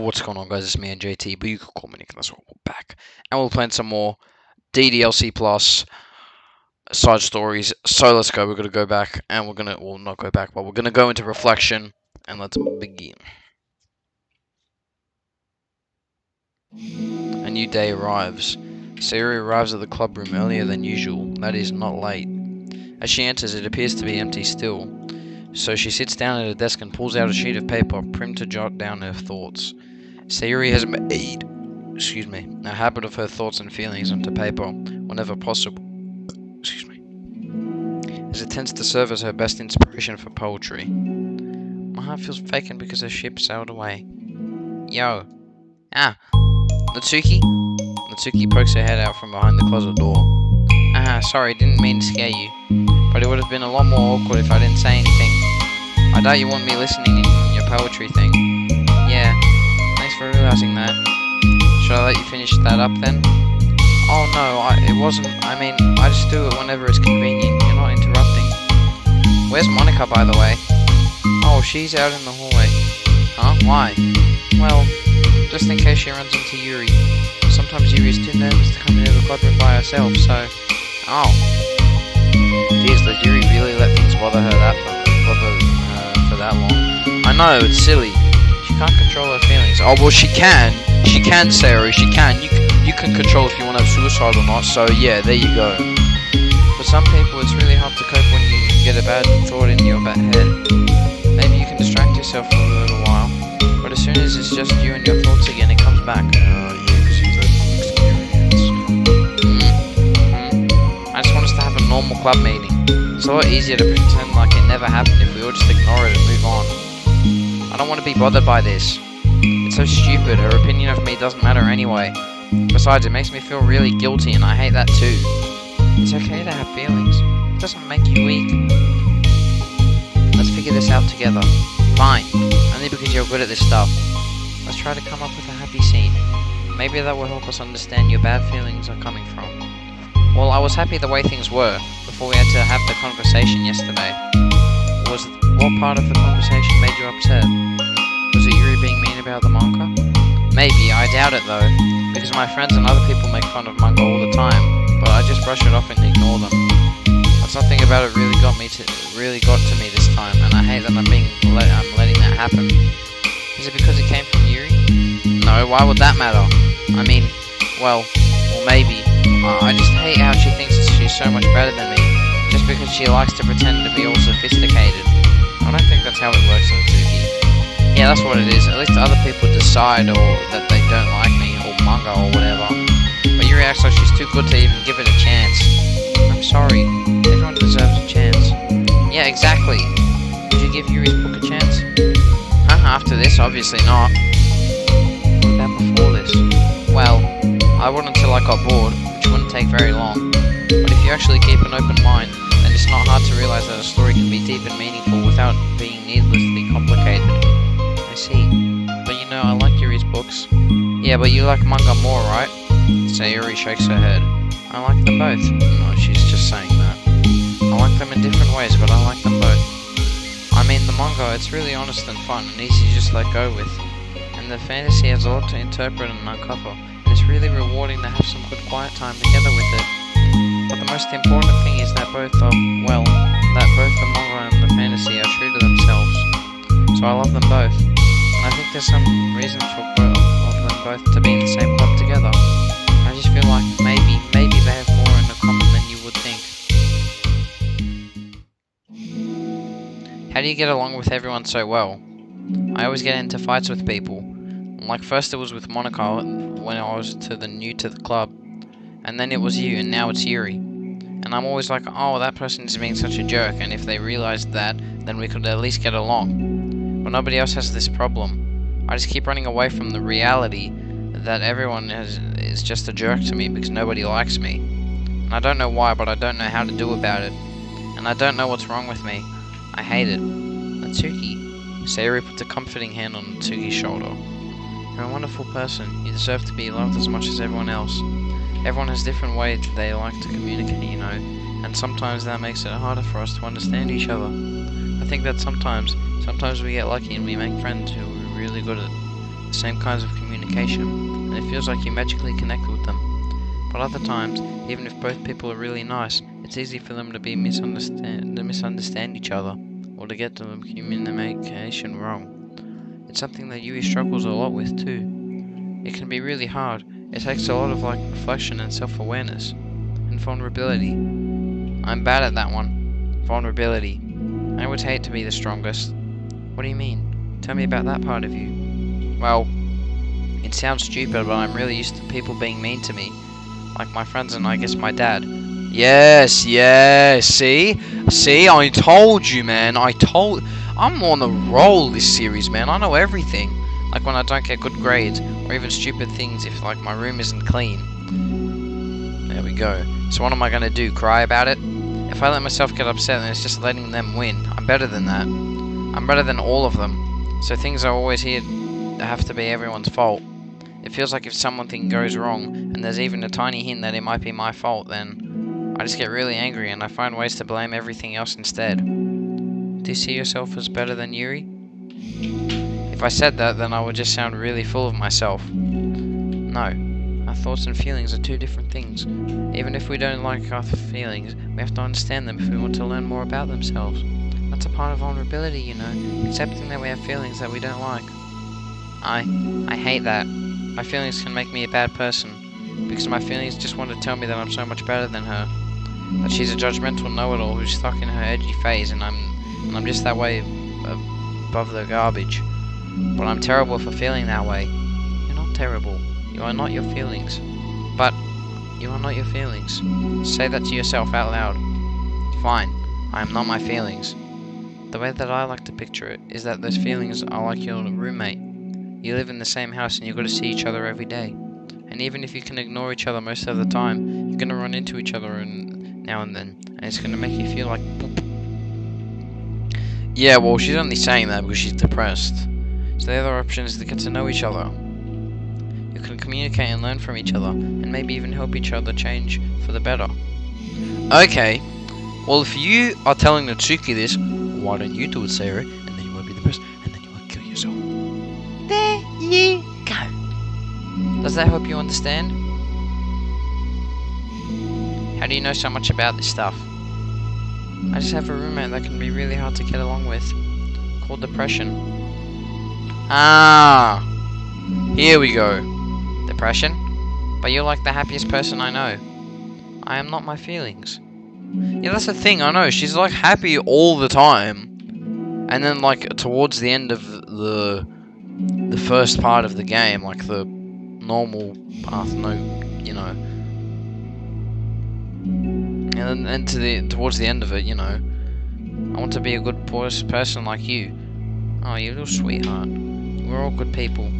What's going on, guys? It's me and JT, but you can call me Nick, and that's what we're back. And we're playing some more DDLC plus side stories. So let's go. We're going to go back, and we're going to, well, not go back, but we're going to go into reflection, and let's begin. A new day arrives. Sayuri arrives at the club room earlier than usual, that is, not late. As she enters, it appears to be empty still. So she sits down at her desk and pulls out a sheet of paper, primed to jot down her thoughts. Sayuri has made, a habit of her thoughts and feelings onto paper whenever possible. As it tends to serve as her best inspiration for poetry. My heart feels vacant because her ship sailed away. Yo. Natsuki? Natsuki pokes her head out from behind the closet door. Sorry, didn't mean to scare you. But it would have been a lot more awkward if I didn't say anything. I doubt you want me listening in on your poetry thing. Yeah, thanks for realizing that. Should I let you finish that up then? Oh no, it wasn't. I mean, I just do it whenever it's convenient. You're not interrupting. Where's Monica, by the way? Oh, she's out in the hallway. Huh? Why? Well, just in case she runs into Yuri. Sometimes Yuri's too nervous to come into the club room by herself, so... Oh. Jeez, did Yuri really let things bother her for that long? I know, it's silly. She can't control her feelings. Oh, well, she can. She can, Sayuri, she can. You can control if you want to have suicide or not, so yeah, there you go. For some people, it's really hard to cope when you get a bad thought in your head. Maybe you can distract yourself for a little while, but as soon as it's just you and your thoughts again, it comes back. Yeah, because you've had experience. I just want us to have a normal club meeting. It's a lot easier to pretend like it never happened if we all just ignore it and move on. I don't want to be bothered by this. It's so stupid, her opinion of me doesn't matter anyway. Besides, it makes me feel really guilty and I hate that too. It's okay to have feelings. It doesn't make you weak. Let's figure this out together. Fine. Only because you're good at this stuff. Let's try to come up with a happy scene. Maybe that will help us understand your bad feelings are coming from. Well, I was happy the way things were before we had to have the conversation yesterday. What part of the conversation made you upset? Was it Yuri being mean about the manga? Maybe, I doubt it though, because my friends and other people make fun of manga all the time, but I just brush it off and ignore them. But something about it really got to me this time, and I hate that I'm letting that happen. Is it because it came from Yuri? No, why would that matter? I mean, well, maybe. I just hate how she thinks she's so much better than me, just because she likes to pretend to be all sophisticated. I don't think that's how it works in Doki. Yeah, that's what it is. At least other people decide or that they don't like me, or manga, or whatever. But Yuri acts like she's too good to even give it a chance. I'm sorry. Everyone deserves a chance. Yeah, exactly. Would you give Yuri's book a chance? After this, obviously not. What about before this? Well, I would until I got bored, which wouldn't take very long. But if you actually keep an open mind, then it's not hard to realize that a story can be deep and meaningful without being needlessly complicated. I see. But you know, I like Yuri's books. Yeah, but you like manga more, right? Sayuri shakes her head. I like them both. No, she's just saying that. I like them in different ways, but I like them both. I mean, the manga, it's really honest and fun, and easy to just let go with. And the fantasy has a lot to interpret and uncover, and it's really rewarding to have some good quiet time together with it. But the most important thing is that both the manga and the fantasy are true to themselves. So I love them both. And I think there's some reason for both of them both to be in the same club together. I just feel like maybe they have more in common than you would think. How do you get along with everyone so well? I always get into fights with people. Like first it was with Monica when I was new to the club. And then it was you, and now it's Yuri. And I'm always like, oh, that person is being such a jerk, and if they realized that, then we could at least get along. But nobody else has this problem. I just keep running away from the reality that everyone is just a jerk to me because nobody likes me. And I don't know why, but I don't know how to do about it. And I don't know what's wrong with me. I hate it. Natsuki. Sayuri puts a comforting hand on Natsuki's shoulder. You're a wonderful person. You deserve to be loved as much as everyone else. Everyone has different ways they like to communicate, you know, and sometimes that makes it harder for us to understand each other. I think that sometimes we get lucky and we make friends who are really good at the same kinds of communication, and it feels like you magically connect with them. But other times, even if both people are really nice, it's easy for them to misunderstand each other, or to get the communication wrong. It's something that Yui struggles a lot with too. It can be really hard. It takes a lot of reflection and self-awareness, and vulnerability. I'm bad at that one. Vulnerability. I would hate to be the strongest. What do you mean? Tell me about that part of you. Well, it sounds stupid, but I'm really used to people being mean to me. Like my friends and I guess my dad. Yes, see? See, I told you, man. I'm on the roll this series, man. I know everything. Like when I don't get good grades, or even stupid things if my room isn't clean. There we go. So what am I gonna do, cry about it? If I let myself get upset, then it's just letting them win. I'm better than that. I'm better than all of them. So things are always here to have to be everyone's fault. It feels like if something goes wrong, and there's even a tiny hint that it might be my fault, then I just get really angry and I find ways to blame everything else instead. Do you see yourself as better than Yuri? If I said that, then I would just sound really full of myself. No. Our thoughts and feelings are two different things. Even if we don't like our feelings, we have to understand them if we want to learn more about themselves. That's a part of vulnerability, you know, accepting that we have feelings that we don't like. I hate that. My feelings can make me a bad person, because my feelings just want to tell me that I'm so much better than her. That she's a judgmental know-it-all who's stuck in her edgy phase, and I'm just that way above the garbage. But I'm terrible for feeling that way. You're not terrible. You are not your feelings. But you are not your feelings. Say that to yourself out loud. Fine. I am not my feelings. The way that I like to picture it is that those feelings are like your roommate. You live in the same house and you've got to see each other every day. And even if you can ignore each other most of the time, you're going to run into each other now and then. And it's going to make you feel like poop. Yeah, well, she's only saying that because she's depressed. So the other option is to get to know each other. You can communicate and learn from each other, and maybe even help each other change for the better. Okay, well if you are telling Natsuki this, why don't you do it, Sarah? And then you won't be depressed, and then you won't kill yourself. There you go. Does that help you understand? How do you know so much about this stuff? I just have a roommate that can be really hard to get along with, called depression. Ah, here we go. Depression? But you're like the happiest person I know. I am not my feelings. Yeah, that's the thing, I know. She's like happy all the time. And then like towards the end of the first part of the game, like the normal path, you know. And then towards the end of it, you know. I want to be a good person like you. Oh, you little sweetheart. We're all good people.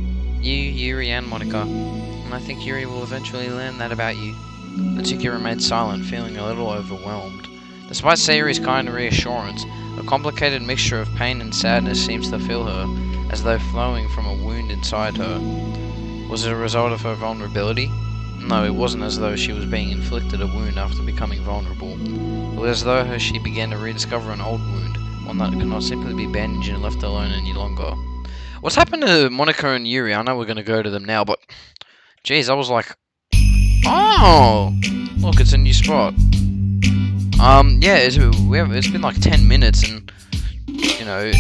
You, Yuri, and Monica. And I think Yuri will eventually learn that about you. Natsuki remained silent, feeling a little overwhelmed. Despite Sayori's kind reassurance, a complicated mixture of pain and sadness seems to fill her, as though flowing from a wound inside her. Was it a result of her vulnerability? No, it wasn't as though she was being inflicted a wound after becoming vulnerable. It was as though she began to rediscover an old wound, one that could not simply be bandaged and left alone any longer. What's happened to Monica and Yuri? I know we're going to go to them now, but geez, I was like, oh, look, it's a new spot. Yeah, it's been like 10 minutes, and you know,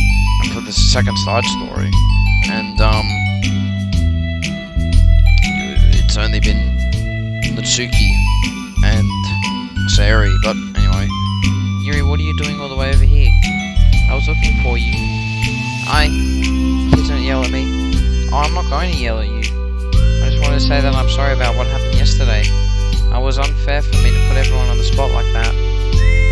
for the second side story, and it's only been Natsuki and Sayori. But anyway, Yuri, what are you doing all the way over here? I was looking for you. Please don't yell at me. Oh, I'm not going to yell at you. I just wanted to say that I'm sorry about what happened yesterday. It was unfair for me to put everyone on the spot like that.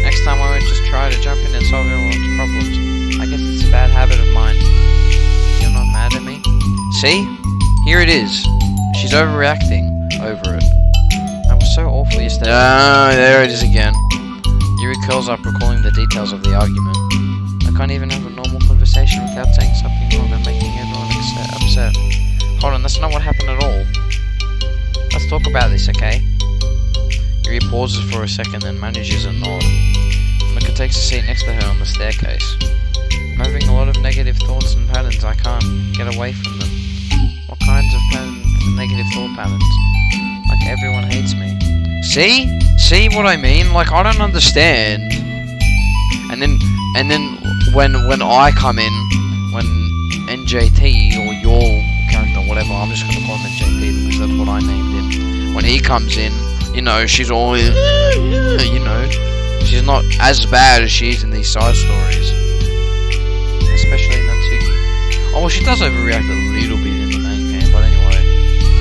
Next time I won't just try to jump in and solve everyone's problems. I guess it's a bad habit of mine. You're not mad at me? See? Here it is. She's overreacting over it. I was so awful yesterday. Ah, there it is again. Yuri curls up, recalling the details of the argument. I can't even have a normal conversation without saying something wrong and making everyone upset. Hold on, that's not what happened at all. Let's talk about this, okay? Yuri pauses for a second, then manages a nod. Monica takes a seat next to her on the staircase. I'm having a lot of negative thoughts and patterns. I can't get away from them. All kinds of patterns, negative thought patterns. Like everyone hates me. See? See what I mean? Like I don't understand. And then when I come in, when NJT or your character, whatever, I'm just gonna call him NJT because that's what I named him. When he comes in, you know, she's all, you know, she's not as bad as she is in these side stories. Especially Natsuki. Oh, well, she does overreact a little bit in the main game, but anyway.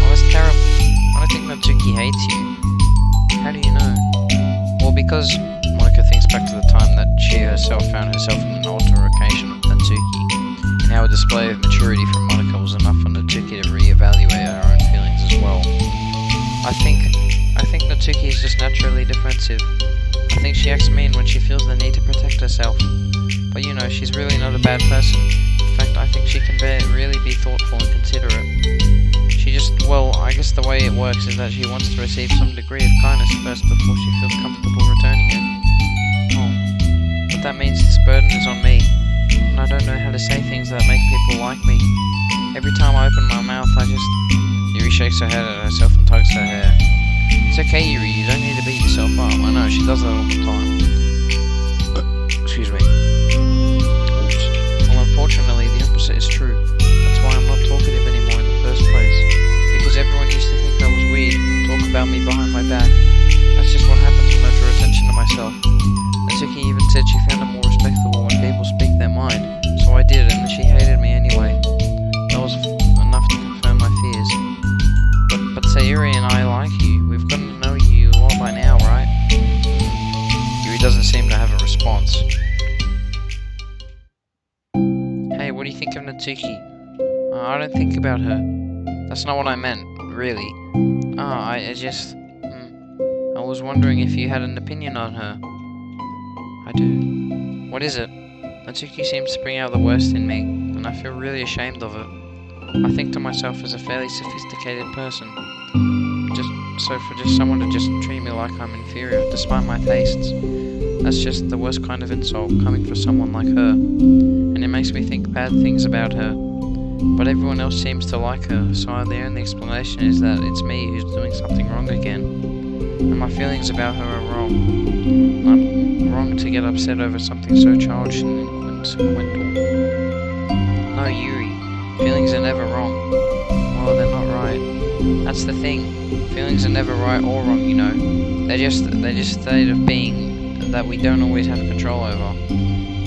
Oh, that's terrible. I don't think Natsuki hates you. How do you know? Well, because Monica thinks back to the time that she herself found herself in an altercation with Natsuki, and how a display of maturity from Monica was enough for Natsuki to reevaluate her own feelings as well. I think Natsuki is just naturally defensive. I think she acts mean when she feels the need to protect herself. But you know, she's really not a bad person. In fact, I think she can really be thoughtful and considerate. She just, well, I guess the way it works is that she wants to receive some degree of kindness first before she feels comfortable returning it. Oh, but that means this burden is on me, and I don't know how to say things that make people like me. Every time I open my mouth, Yuri shakes her head at herself and tugs her hair. It's okay, Yuri, you don't need to beat yourself up. I know, she does that all the time. Excuse me. Oops. Well, unfortunately, the opposite is true. That's why I'm not talkative anymore in the first place. Because everyone used to think that was weird, talk about me behind my back. That's just what happens when I draw attention to myself. Natsuki even said she found it more respectable when people speak their mind. So I did, and she hated me anyway. That was enough to confirm my fears. But Sayuri and I like you. We've gotten to know you a lot by now, right? Yuri doesn't seem to have a response. Hey, what do you think of Natsuki? I don't think about her. That's not what I meant, really. I just... I was wondering if you had an opinion on her. I do. What is it? Natsuki seems to bring out the worst in me, and I feel really ashamed of it. I think to myself as a fairly sophisticated person. So for someone to just treat me like I'm inferior, despite my tastes, that's just the worst kind of insult, coming from someone like her. And it makes me think bad things about her. But everyone else seems to like her, so the only explanation is that it's me who's doing something wrong again. And my feelings about her are wrong. I'm wrong to get upset over something so childish and inconsequential. No, Yuri. Feelings are never wrong. Well, they're not right. That's the thing. Feelings are never right or wrong, you know. They're just a state of being that we don't always have control over.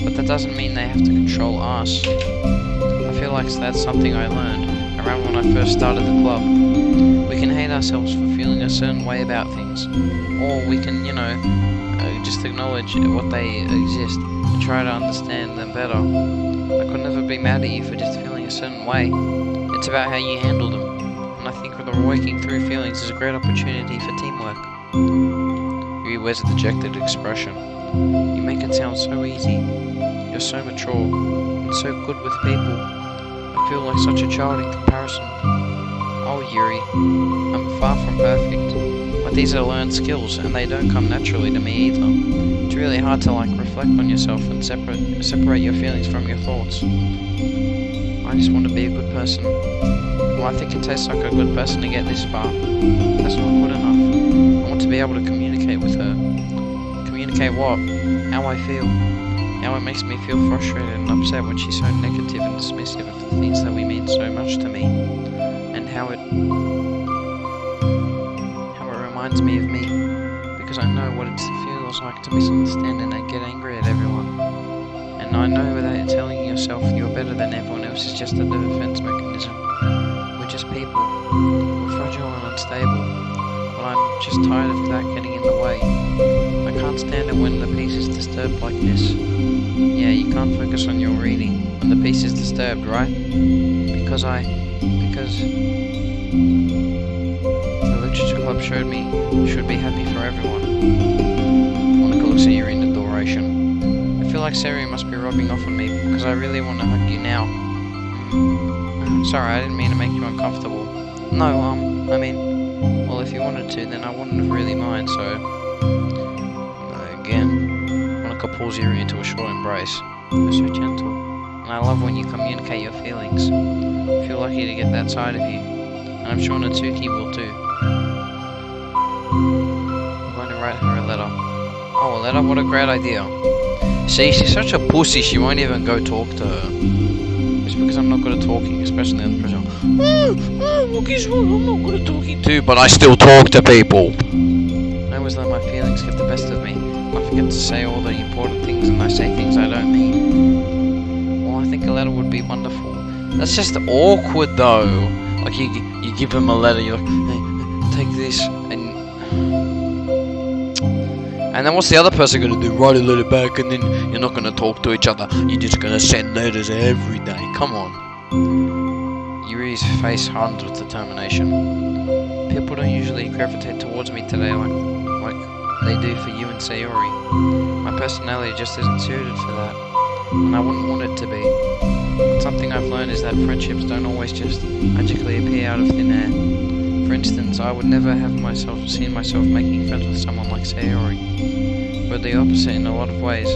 But that doesn't mean they have to control us. I feel like that's something I learned around when I first started the club. We can hate ourselves for feeling a certain way about things. Or we can, you know, just acknowledge what they exist and try to understand them better. I could never be mad at you for just feeling a certain way. It's about how you handle them. And I think that working through feelings is a great opportunity for teamwork. Yuri wears a dejected expression. You make it sound so easy. You're so mature and so good with people. I feel like such a child in comparison. Oh, Yuri, I'm far from perfect. But these are learned skills, and they don't come naturally to me either. It's really hard to reflect on yourself and separate your feelings from your thoughts. I just want to be a good person. Well, I think it takes like a good person to get this far. That's not good enough. I want to be able to communicate with her. Communicate what? How I feel. How it makes me feel frustrated and upset when she's so negative and dismissive of the things that we mean so much to me. And how it reminds me of me. Because I know what it feels like to misunderstand and get angry at everyone. And I know that telling yourself you're better than everyone else is just a defense mechanism. We're just people. We're fragile and unstable. But I'm just tired of that getting in the way. I can't stand it when the piece is disturbed like this. Yeah, you can't focus on your reading when the piece is disturbed, right? Because the literature club showed me you should be happy for everyone. Monica looks at you in adoration. I feel like Sari must be rubbing off on me because I really want to hug you now. Sorry, I didn't mean to make you uncomfortable. No, I mean, well, if you wanted to, then I wouldn't have really mind, so... Again, Monica pulls Yuri into a short embrace. They're so gentle. and I love when you communicate your feelings. I feel lucky to get that side of you, and I'm sure Natsuki will too. I'm going to write her a letter. Oh, a letter? What a great idea. See, she's such a pussy, she won't even go talk to her. It's because I'm not good at talking, especially under pressure. Well, guess what? I'm not good at talking too, but I still talk to people. I always let my feelings get the best of me. I forget to say all the important things, and I say things I don't mean. Well, I think a letter would be wonderful. That's just awkward, though. Like, you give them a letter, you're like, hey, take this, and then what's the other person gonna do? Write a letter back, and then you're not gonna talk to each other. You're just gonna send letters every day. Come on. Yuri's face hardened with determination. People don't usually gravitate towards me today like they do for you and Sayori. My personality just isn't suited for that, and I wouldn't want it to be. But something I've learned is that friendships don't always just magically appear out of thin air. For instance, I would never have seen myself making friends with someone like Sayori. We're the opposite in a lot of ways,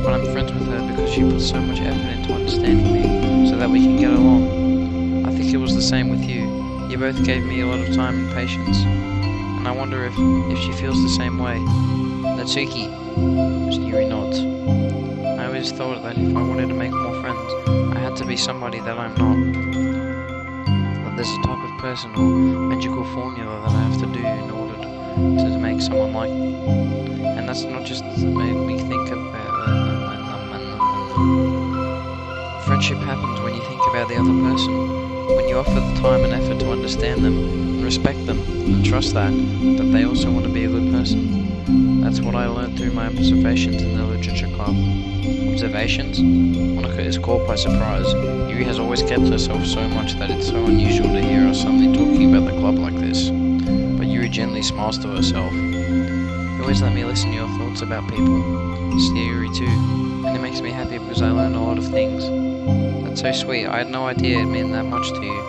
but I'm friends with her because she puts so much effort into understanding me, so that we can get along. I think it was the same with you. You both gave me a lot of time and patience, and I wonder if she feels the same way. Natsuki. Yuri nods. I always thought that if I wanted to make more friends, I had to be somebody that I'm not. There's a type of person or magical formula that I have to do in order to make someone like me. And that's not just made me think about friendship happens when you think about the other person, when you offer the time and effort to understand them and respect them and trust that they also want to be a good person. That's what I learned through my observations in the literature club. Observations? Monica is caught by surprise. Yuri has always kept herself so much that it's so unusual to hear her suddenly talking about the club like this. But Yuri gently smiles to herself. You always let me listen to your thoughts about people. It's Yuri too, and it makes me happy because I learn a lot of things. That's so sweet. I had no idea it meant that much to you.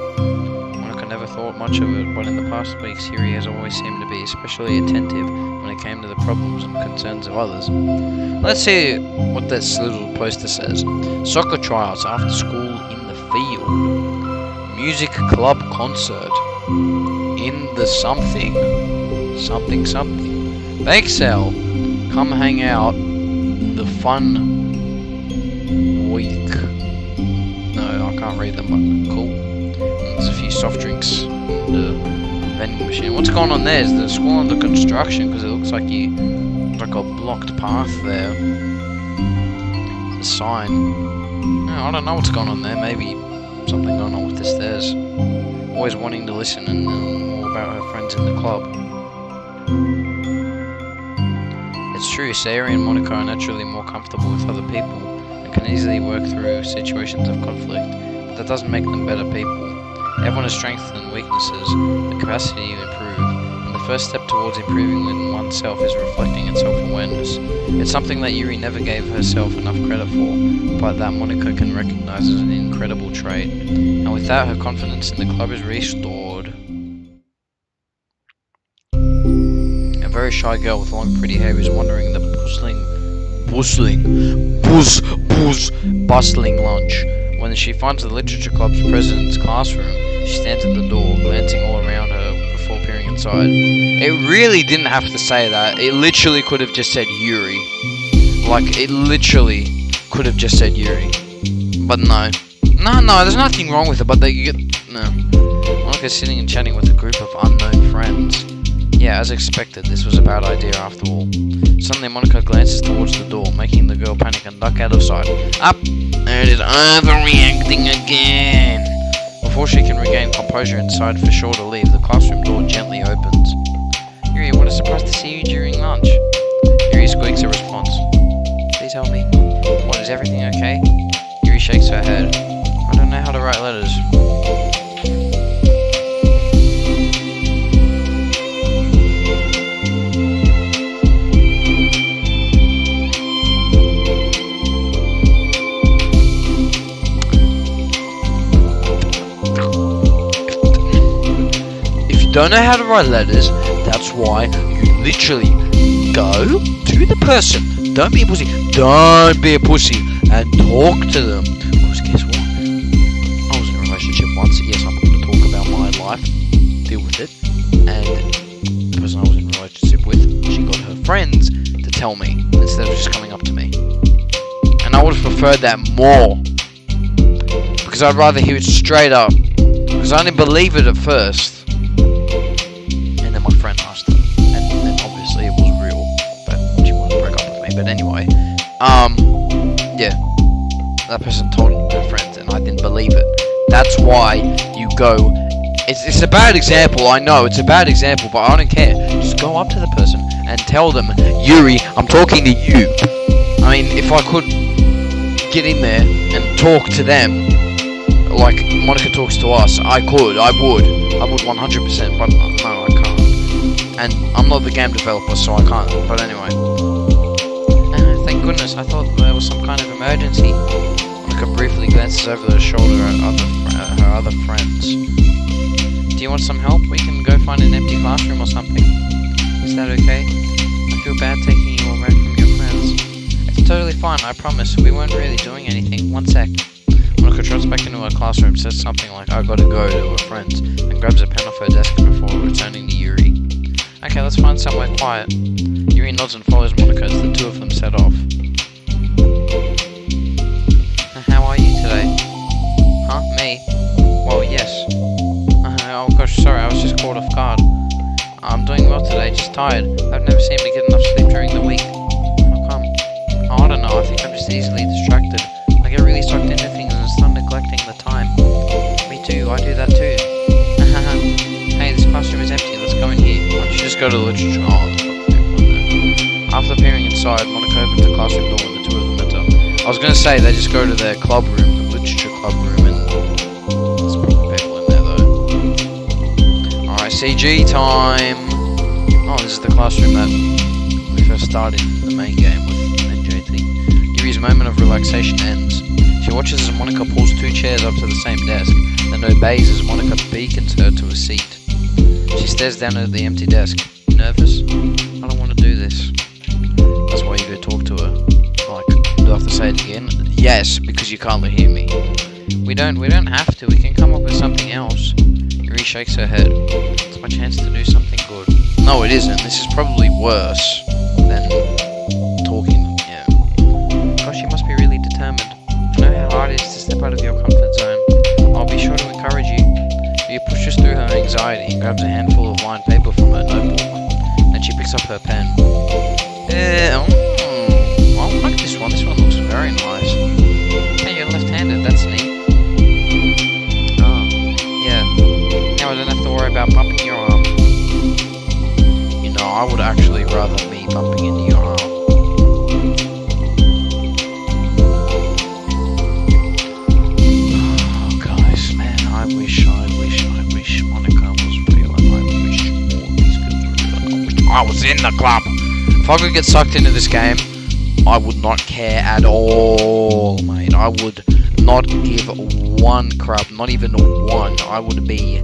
Monica never thought much of it, but in the past weeks Yuri has always seemed to be especially attentive when it came to the problems and concerns of others. Let's see what this little poster says. Soccer tryouts after school in the field. Music club concert. In the something. Bake sale. Come hang out. The fun week. No, I can't read them, but cool. And there's a few soft drinks. And a vending machine. What's going on there? Is the school under construction? Because it looks like like a blocked path there. The sign. No, I don't know what's going on there. Maybe something going on with the stairs. Always wanting to listen and more about her friends in the club. It's true, Sayori and Monica are naturally more comfortable with other people and can easily work through situations of conflict, but that doesn't make them better people. Everyone has strengths and weaknesses, the capacity to improve, and the first step towards improving in oneself is reflecting and self-awareness. It's something that Yuri never gave herself enough credit for, but that Monica can recognize as an incredible trait. And with that, her confidence in the club is restored. A very shy girl with long pretty hair is wandering the bustling lunch. When she finds the literature club's president's classroom, she stands at the door, glancing all around her before peering inside. It really didn't have to say that. It literally could have just said Yuri. Like, it literally could have just said Yuri. But no. No, there's nothing wrong with it, but no. Monica's sitting and chatting with a group of unknown friends. Yeah, as expected, this was a bad idea after all. Suddenly Monica glances towards the door, making the girl panic and duck out of sight. Up! There it is, overreacting again! Before she can regain composure and decide for sure to leave, the classroom door gently opens. Yuri, what a surprise to see you during lunch. Yuri squeaks a response. Please help me. What, is everything okay? Yuri shakes her head. I don't know how to write letters. Don't know how to write letters, that's why you literally go to the person. Don't be a pussy, and talk to them. Because life, deal with it, and the person I was in a relationship with, she got her friends to tell me, instead of just coming up to me. And I would have preferred that more, because I'd rather hear it straight up, because I didn't believe it at first, and then my friend asked her, and then obviously it was real, that she wanted to break up with me, but anyway, yeah, that person told her friends, and I didn't believe it. That's why you go, it's a bad example, I know, it's a bad example, but I don't care, just go up to the person and tell them, Yuri, I'm talking to you. I mean, if I could get in there and talk to them, like Monica talks to us, I would 100%, but no, I can't. And I'm not the game developer, so I can't, but anyway. Thank goodness, I thought there was some kind of emergency. Monica briefly glances over her shoulder at her other friends. Do you want some help? We can go find an empty classroom or something. Is that okay? I feel bad taking you away from your friends. It's totally fine, I promise. We weren't really doing anything. One sec. Monica trots back into her classroom, says something like, I gotta go, to her friends, and grabs a pen off her desk before returning to Yuri. Okay, let's find somewhere quiet. Yuri nods and follows Monica as the two of them set off. How are you today? Huh? Me? Well, yes. Oh gosh, sorry, I was just caught off guard. I'm doing well today, just tired. I've never seemed to get enough sleep during the week. How come? Oh, I don't know, I think I'm just easily distracted. I get really sucked into things and start neglecting the time. Me too, I do that too. Hey, this classroom is empty, let's go in here. Why don't you just go to the literature? Oh, after peering inside, Monica opens the classroom door and the two of them enter. I was gonna say, they just go to their club room, the literature club room, and there's probably people in there though. Alright, CG time! Oh, this is the classroom that we first started in the main game with NJT. Yuri's moment of relaxation ends. She watches as Monica pulls two chairs up to the same desk, then obeys as Monica beacons her to a seat. She stares down at the empty desk. Nervous? I don't want to do this. That's why you go talk to her. Like, do I have to say it again? Yes, because you can't hear me. We don't have to. We can come up with something else. Yuri shakes her head. It's my chance to do something good. No, it isn't. This is probably worse than talking. Yeah. Gosh, you must be really determined. I know how hard it is to step out of your comfort zone. I'll be sure to encourage you. She pushes through her anxiety and grabs a handful of lined paper from her notebook. Then she picks up her pen. I like this one. This one looks very nice. Hey, you're left-handed. That's neat. Oh, yeah. Now I don't have to worry about bumping your arm. You know, I would actually rather me bumping into your arm. Oh, guys, man, I wish Monica was real, and I wish all these kids were real. I wish I was in the club. If I could get sucked into this game, I would not care at all, mate. I would not give one crap, not even one. I would be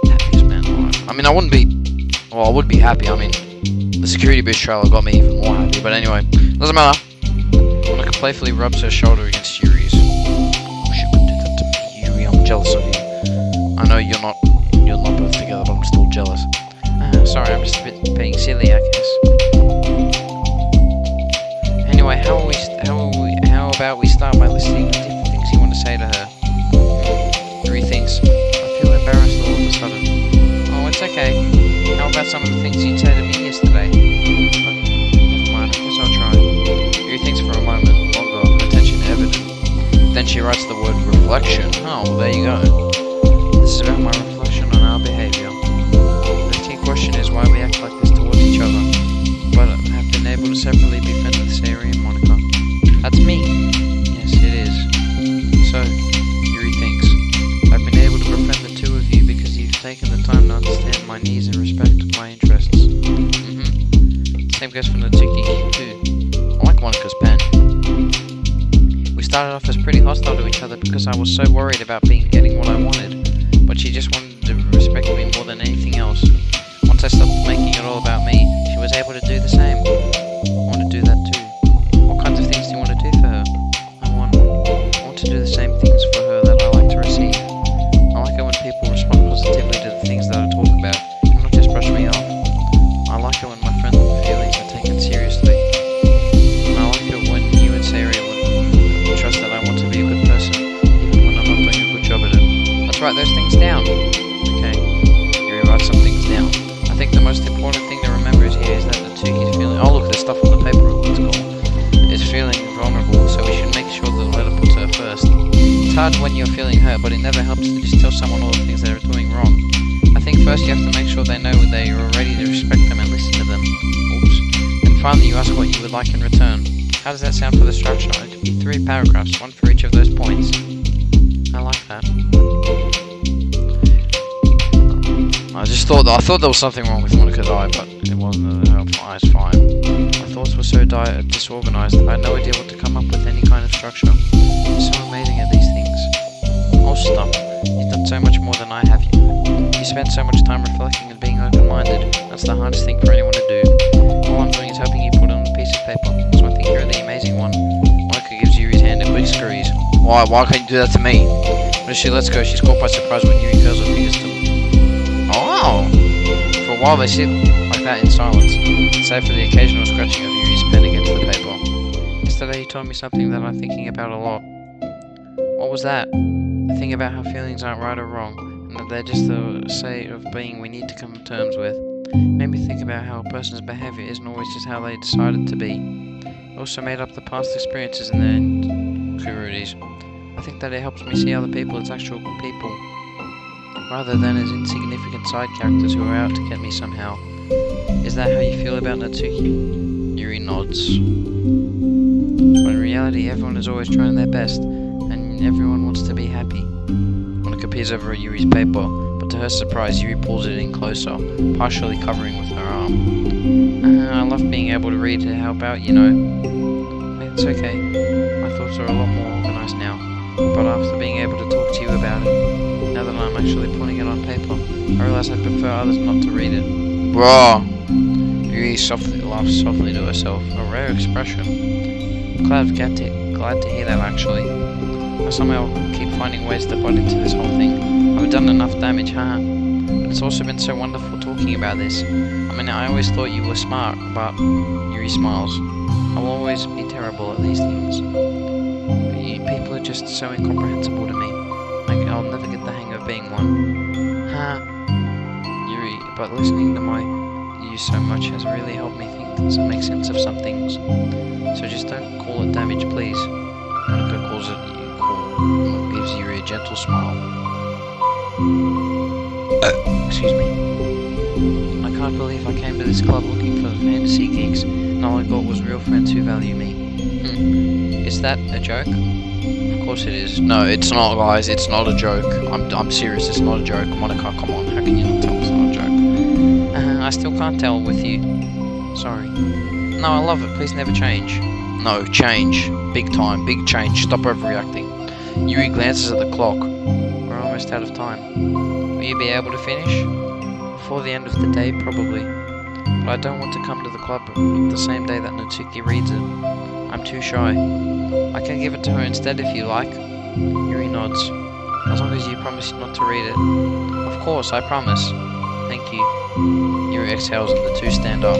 happiest man alive. I mean, I wouldn't be, well, I would be happy. I mean, the security boost trailer got me even more happy. But anyway, doesn't matter. Monica playfully rubs her shoulder against Yuri's. Oh, she could do that to me, Yuri. I'm jealous of you. I know you're not both together, but I'm still jealous. Sorry, I'm just a bit being silly, I guess. Anyway, how about we start by listing the different things you want to say to her? 3 things. I feel embarrassed all of a sudden. Oh, it's okay. How about some of the things you'd say to me yesterday? Never mind, I guess I'll try. Yuri thinks for a moment longer, attention evident. Then she writes the word reflection. Oh, well, there you go. This is about my reflection on our behaviour. The key question is why we act like this towards each other. But I have been able to separately be friends with Sari and Monica. That's me. Yes, it is. So, Yuri thinks, I've been able to befriend the two of you because you've taken the time to understand my needs and respect my interests. Same goes for Doki too. I like Monica's pen. We started off as pretty hostile to each other because I was so worried about getting what I wanted, but she just wanted to respect me more than anything else. Once I stopped making it all about me, she was able to do the same. I want to do that too. What kinds of things do you want to do for her? I want to do the same things for her that I like to receive. I like it when people respond positively to the write those things down. Okay, Yuri writes some things down. I think the most important thing to remember is here is that the Natsuki's feeling. Oh look, there's stuff on the paper. Let's go. Is feeling vulnerable, so we should make sure the letter puts her first. It's hard when you're feeling hurt, but it never helps to just tell someone all the things they're doing wrong. I think first you have to make sure they know that you're ready to respect them and listen to them. Oops. And finally you ask what you would like in return. How does that sound for the structure? It could be 3 paragraphs, 1 for each of those points. I like that. I thought there was something wrong with Monica's eye, but it wasn't. Her eye's fine. My thoughts were so disorganized, I had no idea what to come up with any kind of structure. You're so amazing at these things. Oh, stop. You've done so much more than I have. You spend so much time reflecting and being open-minded. That's the hardest thing for anyone to do. All I'm doing is helping you put it on a piece of paper. So I think you're the amazing one. Monica gives Yuri's hand a quick squeeze. Why can't you do that to me? But as she lets go, she's caught by surprise when Yuri curls her fingers to... Oh! For a while they sit like that in silence, save for the occasional scratching of Yuri's pen against the paper. Yesterday you told me something that I'm thinking about a lot. What was that? The thing about how feelings aren't right or wrong, and that they're just a state of being we need to come to terms with. It made me think about how a person's behaviour isn't always just how they decided to be. It also made up the past experiences and their insecurities. I think that it helps me see other people as actual people, rather than as insignificant side characters who are out to get me somehow. Is that how you feel about Natsuki? Yuri nods. But in reality, everyone is always trying their best, and everyone wants to be happy. Monica peers over at Yuri's paper, but to her surprise, Yuri pulls it in closer, partially covering with her arm. I love being able to read to help out, you know. It's okay. My thoughts are a lot more organized now, but after being able to talk to you about it, now that I'm actually putting it on paper, I realize I prefer others not to read it. Bro! Yuri laughs softly to herself, a rare expression. I'm glad to hear that, actually. I somehow keep finding ways to butt into this whole thing. I've done enough damage, huh? But it's also been so wonderful talking about this. I mean, I always thought you were smart, but... Yuri smiles. I'll always be terrible at these things. People are just so incomprehensible to me. I'll never get the hang of being one. Huh? Yuri, but listening to you so much has really helped me think and make sense of some things. So just don't call it damage, please. Monica calls it gives Yuri a gentle smile. Excuse me. I can't believe I came to this club looking for fantasy geeks, and all I got was real friends who value me. Is that a joke? Of course it is. No, it's not, guys. It's not a joke. I'm serious. It's not a joke. Monica, come on. How can you not tell it's not a joke? I still can't tell with you. Sorry. No, I love it. Please never change. No, change. Big time. Big change. Stop overreacting. Yuri glances at the clock. We're almost out of time. Will you be able to finish? Before the end of the day, probably. But I don't want to come to the club the same day that Natsuki reads it. I'm too shy. I can give it to her instead if you like. Yuri nods. As long as you promise not to read it. Of course, I promise. Thank you. Yuri exhales and the two stand up.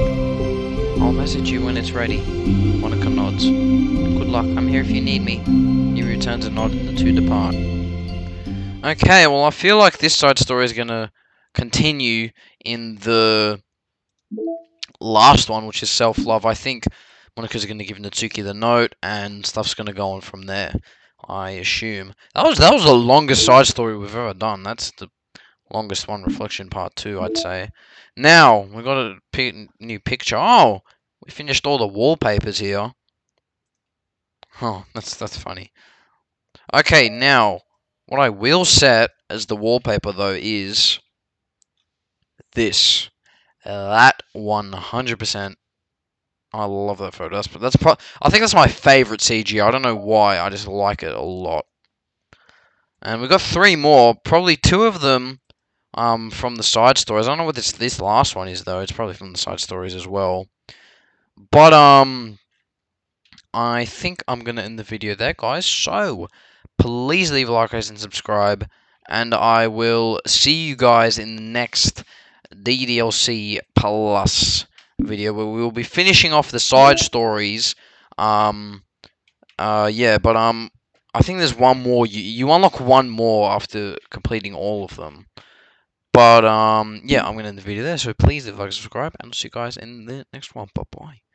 I'll message you when it's ready. Monica nods. Good luck, I'm here if you need me. Yuri returns a nod and the two depart. Okay, well I feel like this side story is gonna continue in the last one, which is self-love. I think Monica's going to give Natsuki the note, and stuff's going to go on from there, I assume. That was the longest side story we've ever done. That's the longest one, Reflection Part 2, I'd say. Now, we got a new picture. Oh, we finished all the wallpapers here. Oh, that's funny. Okay, now, what I will set as the wallpaper, though, is this. That 100%. I love that photo. I think that's my favorite CG. I don't know why. I just like it a lot. And we've got 3 more. Probably 2 of them from the side stories. I don't know what this last one is, though. It's probably from the side stories as well. But I think I'm going to end the video there, guys. So, please leave a like, guys, and subscribe. And I will see you guys in the next DDLC Plus video, where we will be finishing off the side stories. Yeah, but I think there's one more. You unlock one more after completing all of them. But yeah, I'm gonna end the video there. So please leave a like, subscribe, and I'll see you guys in the next one. Bye bye.